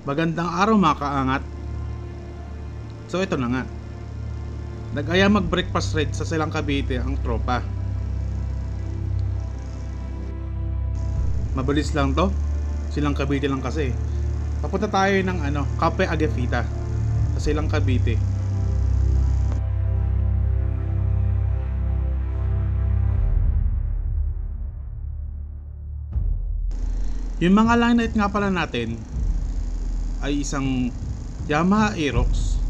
Magandang araw mga kaangat. So ito na nga. Nag-aya mag-breakfast ride sa Silang Cavite ang tropa. Mabilis lang to. Silang Cavite lang kasi. Papunta tayo ng Cafe Agapita sa Silang Cavite. Yung mga line light nga pala natin ay isang Yamaha Aerox,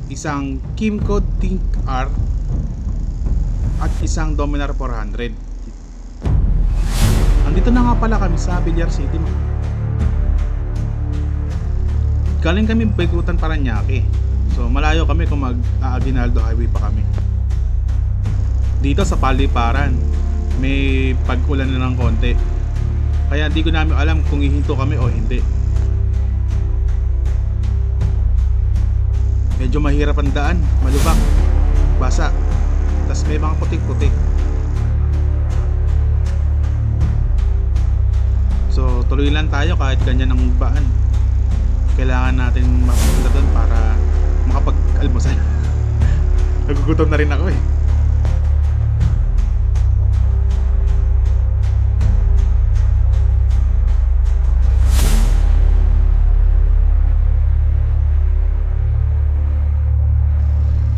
isang Kymco Think R, at isang Dominar 400. Andito na nga pala kami sa Villar City. Galing kami Bigutan, Paranaque. So malayo kami kung mag-Aguinaldo Highway pa kami. Dito sa Paliparan may pag-ulan na ng konti, kaya di ko namin alam kung hihinto kami o hindi. Medyo mahirap ang daan, malubak, basa, tas may mga putik-putik. So tuloy lang tayo kahit ganyan ang baan. Kailangan natin mapunta doon para makapag-almusal. Nagugutom na rin ako eh.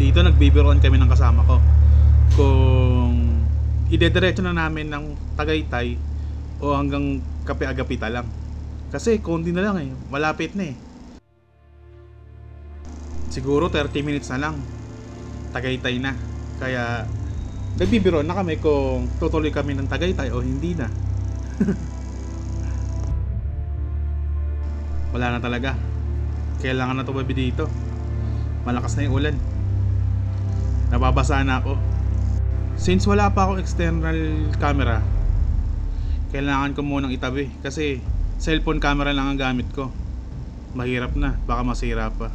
Dito nagbibiroan kami ng kasama ko kung idediretso na namin ng Tagaytay o hanggang Cafe Agapita lang, kasi konti na lang eh, malapit na eh. Siguro 30 minutes na lang Tagaytay na. Kaya nagbibiroan na kami kung tutuloy kami ng Tagaytay o hindi na. Wala na talaga, kailangan na tumabi dito. Malakas na yung ulan, nababasa na ako. Since wala pa akong external camera, kailangan ko munang itabi kasi cellphone camera lang ang gamit ko. Mahirap na, baka masira pa.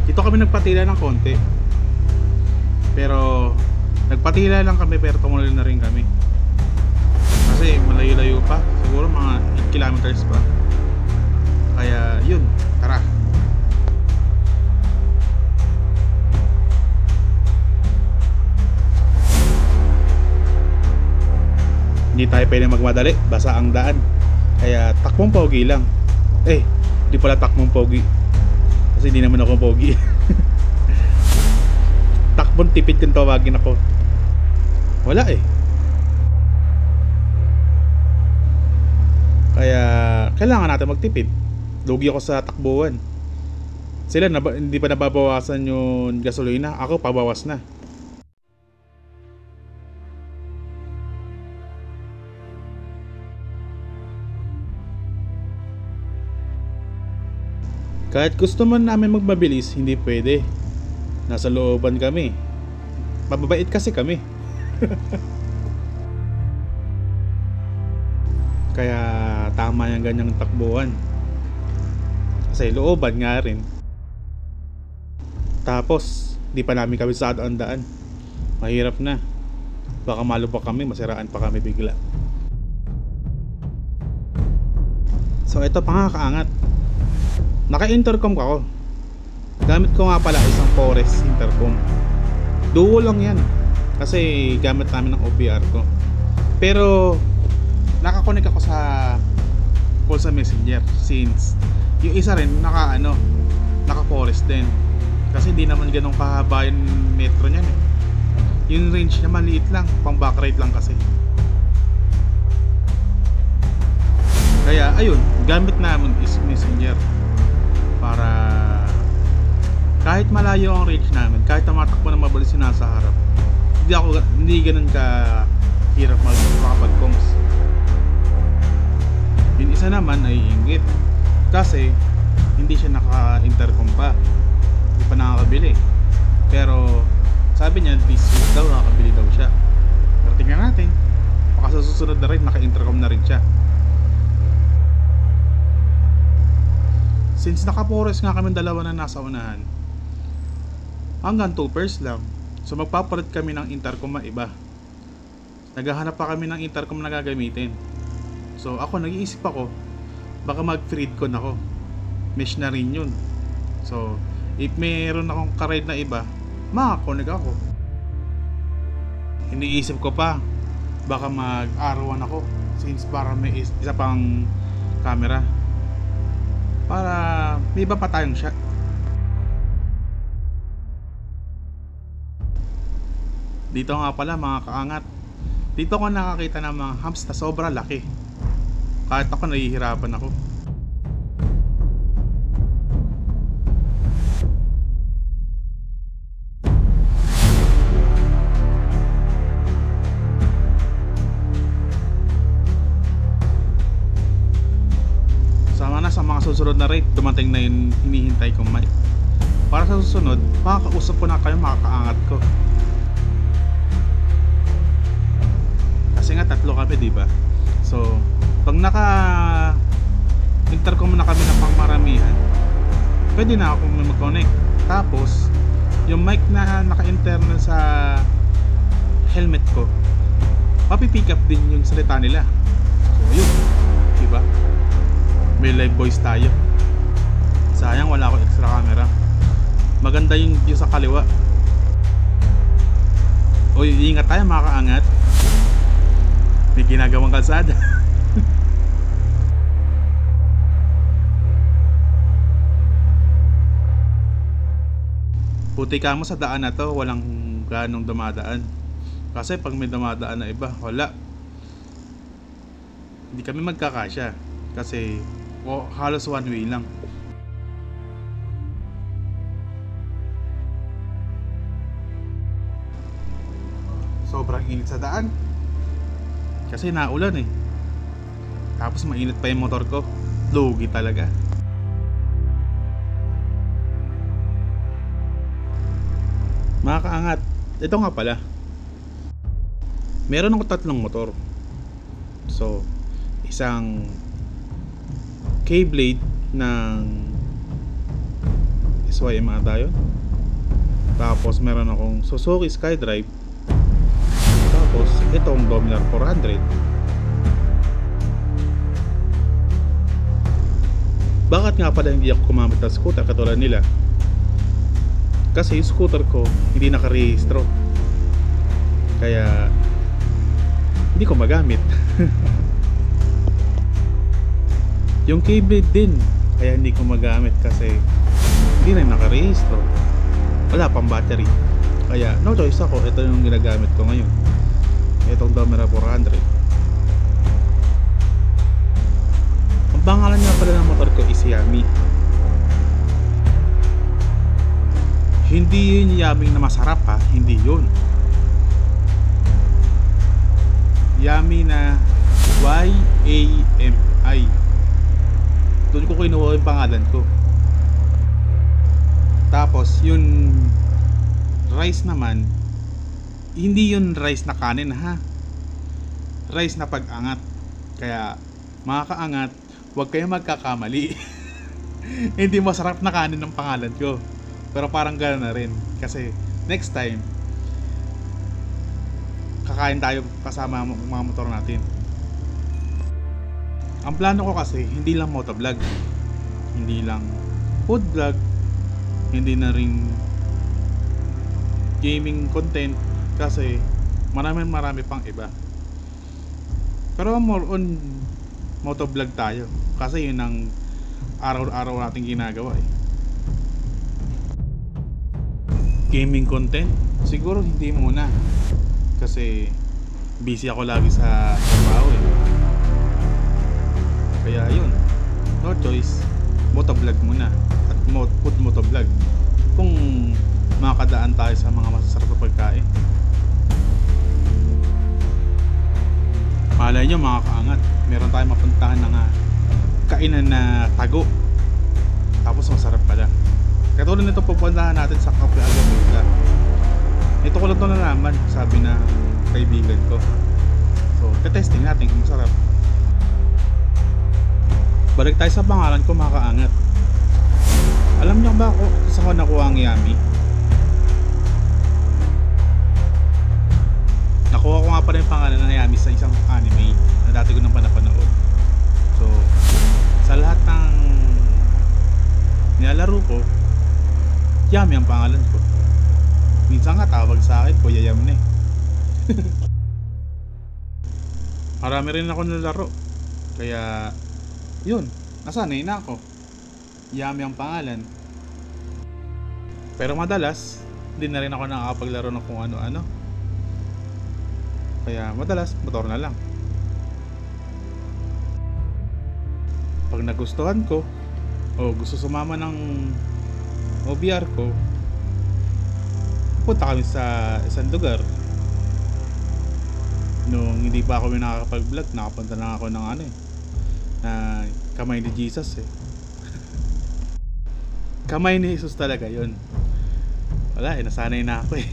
Dito kami nagpatila ng konti, pero nagpatila lang kami pero tumuloy na rin kami kasi malayo-layo pa, siguro mga 8 kilometers pa. Kaya yun, tara. Hindi tayo pwede magmadali, basa ang daan, kaya takbong pogi lang. Di pala takbong pogi kasi di naman ako pogi. Takbon tipid kung tawagin ako. Wala eh. Kaya kailangan natin magtipid. Lugi ako sa takbuhan. Sila hindi pa nababawasan yung gasolina, ako pabawas na. Kahit gusto man namin magmabilis, hindi pwede. Nasa looban kami. Mababait kasi kami. Kaya tama yung ganyang takbuhan, kasi looban nga rin. Tapos di pa namin kabisado ang daan. Mahirap na, baka malubak kami, masiraan pa kami bigla. So ito pa nga kaangat, naka-intercom ako. Gamit ko nga pala isang Forest intercom. Duo lang yan kasi gamit namin ng OBR ko. Pero nakakonek ako sa call sa Messenger, since yung isa rin naka Forest din. Kasi hindi naman ganun kahaba yung metro niyan eh. Yung range niya maliit lang, pang backride lang kasi. Kaya ayun, gamit namin is Messenger para kahit malayo ang range namin, kahit tumatakbo na mabilis yung nasa harap, hindi ganun ka hirap makapag-comms. Yung isa naman ay inggit kasi hindi siya naka-intercom pa, hindi pa sabi niya this week daw nakakabili daw siya. Pero tingnan natin, baka sa susunod na rin naka-intercom na rin siya. Since naka-forest nga kami dalawa na nasa unahan, hanggang 2 pairs lang. So magpapalit kami ng intercom na iba. Naghahanap pa kami ng intercom na gagamitin. So ako, nag-iisip ako, baka mag-freedcon ako. Mesh na rin yun. So if mayroon akong ka-ride na iba, makakonig ako. Iniisip ko pa, baka mag-R1 ako, since para may isa pang camera, para may iba pa tayong shot. Dito nga pala mga kaangat, dito ko nakakita ng mga humps na sobra laki. Kahit ako nahihirapan ako. Sama na sa mga susunod na rate, dumating na yung hinihintay kong mic. Para sa susunod, makakausap ko na kayo mga kaangat ko. Kasi nga 3 kami, diba? So pag naka-intercom na kami ng pangmaramihan, pwede na ako mag-connect. Tapos yung mic na naka-internal sa helmet ko, mapipick up din yung salita nila. So yun, diba? May live voice tayo. Sayang wala akong extra camera. Maganda yung view sa kaliwa. Uy, ingat tayo mga kaangat. May ginagawang kalsada. Puti ka mo sa daan na to, walang ganong dumadaan. Kasi pag may dumadaan na iba, wala. Hindi kami magkakasya. Kasi halos one way lang. Sobrang init sa daan. Kasi naulan eh. Tapos mainit pa yung motor ko. Lugi talaga. Mga kaangat, ito nga pala, meron ako 3 motor. So isang K-Blade ng SYM ata yun. Tapos meron akong Suzuki Skydrive. Tapos itong Dominar 400. Bakit nga pala hindi ako kumamit ng scooter katulad nila? Kasi yung scooter ko hindi nakarehistro, kaya hindi ko magamit. Yung K-Blade din, kaya hindi ko magamit kasi hindi na nakarehistro, wala pang battery. Kaya no choice ako, ito yung ginagamit ko ngayon, itong Dominar 400. Ang pangalan nga pala ng motor ko is Yami. Hindi yun Yami na masarap ha, hindi yun. Yami na Y-A-M-I. Doon ko kinuha yung pangalan ko. Tapos yun rice naman, hindi yun rice na kanin ha, rice na pag-angat. Kaya mga kaangat, huwag kayong magkakamali. Hindi masarap na kanin ng pangalan ko, pero parang gano'n na rin. Kasi next time kakain tayo kasama mga motor natin. Ang plano ko kasi hindi lang motovlog, hindi lang food vlog, hindi na ring gaming content, kasi marami pang iba. Pero more on motovlog tayo kasi yun ang araw-araw nating ginagawa eh. Gaming content siguro hindi muna, kasi busy ako lagi sa trabaho eh. Kaya yun, no choice, motovlog muna at food motovlog kung makakadaan tayo sa mga masasarap na pagkain. Malay nyo mga kaangat, meron tayong mapuntahan na nga kainan na tago, tapos masarap pala. Katulad nito pupuntahan natin sa Cafe Alameda. Ito ko lang ito nalaman, sabi na kaibigan ko. So, testing natin kung masarap. Balik tayo sa pangalan ko, mga kaangat. Alam niyo ba ako sa ko nakuha ang Yummy? Nakuha ko nga pa rin yung pangalan ng Yummy sa isang anime na dati ko nang napanood. So, sa lahat ng nilalaro ko, Yummy ang pangalan ko. Minsan nga tawag sa akin Kuya Yam na eh. Marami rin ako nalaro, kaya yun, nasanay na ako. Yummy ang pangalan. Pero madalas hindi na rin ako nakakapaglaro ng kung ano-ano, kaya madalas motor na lang. Pag nagustuhan ko o gusto sumama ng OBR ko, punta kami sa isang lugar. Nung hindi pa ako nakakapag-vlog, nakapunta lang ako ng ano eh, na Kamay ni Jesus eh. Kamay ni Jesus talaga yun. Wala eh, nasanay na ako eh.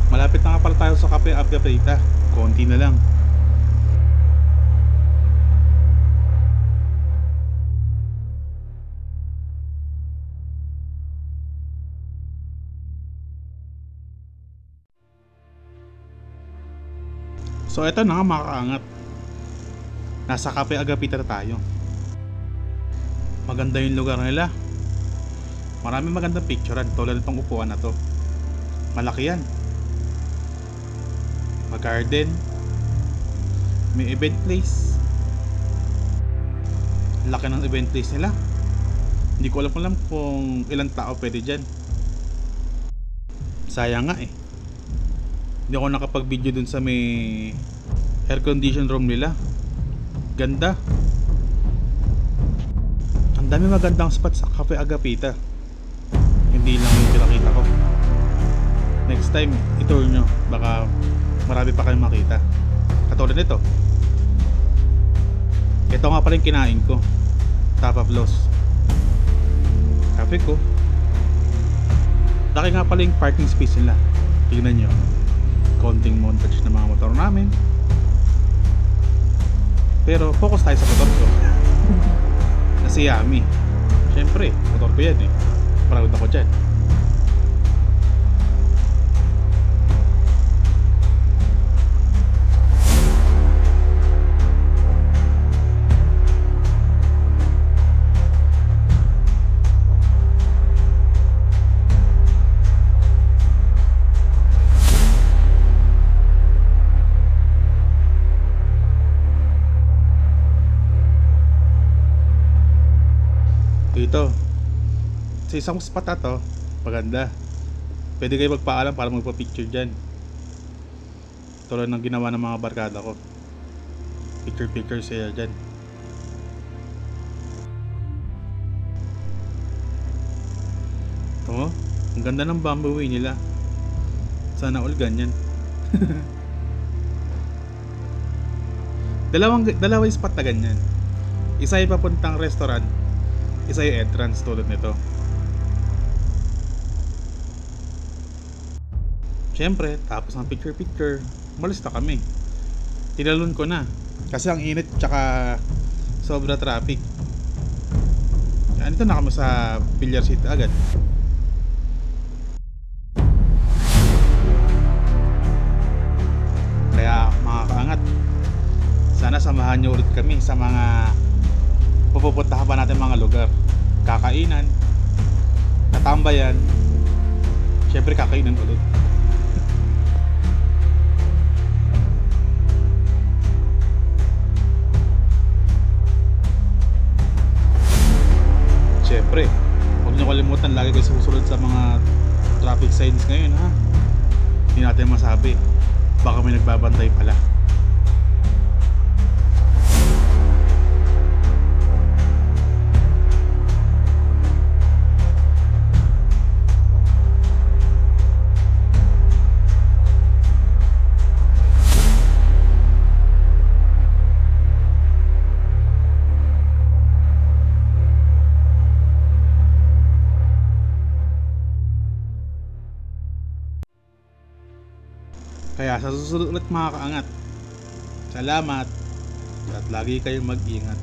Malapit na nga pala tayo sa Cafe Agapita. Konti na lang. So eto na nga mga kaangat. Nasa Cafe Agapita na tayo. Maganda yung lugar nila. Maraming magandang picturean tulad nitong upuan na to. Malaki yan. Mag-garden. May event place. Laki ng event place nila. Hindi ko alam kung ilang tao pwede dyan. Sayang nga eh, hindi ako nakapag-video dun sa may air condition room nila. Ganda. Ang dami magandang spot sa Cafe Agapita. Hindi lang yung pinakita ko. Next time i-tour nyo, baka marami pa kayong makita. Katulad nito. Ito nga pala yung kinain ko, Tapa Flows. Cafe ko. Laki nga pala yung parking space nila. Tingnan nyo. Konting montage ng mga motor namin. Pero focus tayo sa motor ko. Kasi Yummy. Siyempre, motor ko yan eh. Proud ako dyan. Dito sa isang spot na to, maganda. Pwede kayo magpaalam para magpa-picture dyan. Tulad ng ginawa ng mga barkada ko. Picture sila dyan. Ito, ang ganda ng bamboo way nila. Sana all ganyan. Dalawang spot na ganyan. Isa ay papuntang restaurant, isa yung entrance tulad nito. Siyempre, tapos ng picture, umalis na kami. Tinalon ko na kasi ang init tsaka sobra traffic. Andito na kami sa Villar City agad. Kaya mga kaangat, samahan nyo ulit kami sa mga pupupuntahan pa natin mga lugar. Kakainan, tatambayan, syempre kakainan ulit. Syempre, huwag nyo kalimutan lagi kayo susunod sa mga traffic signs ngayon ha. Hindi natin masabi, baka may nagbabantay pala. Kaya sa susunod ulit mga kaangat, salamat at lagi kayong mag-ingat.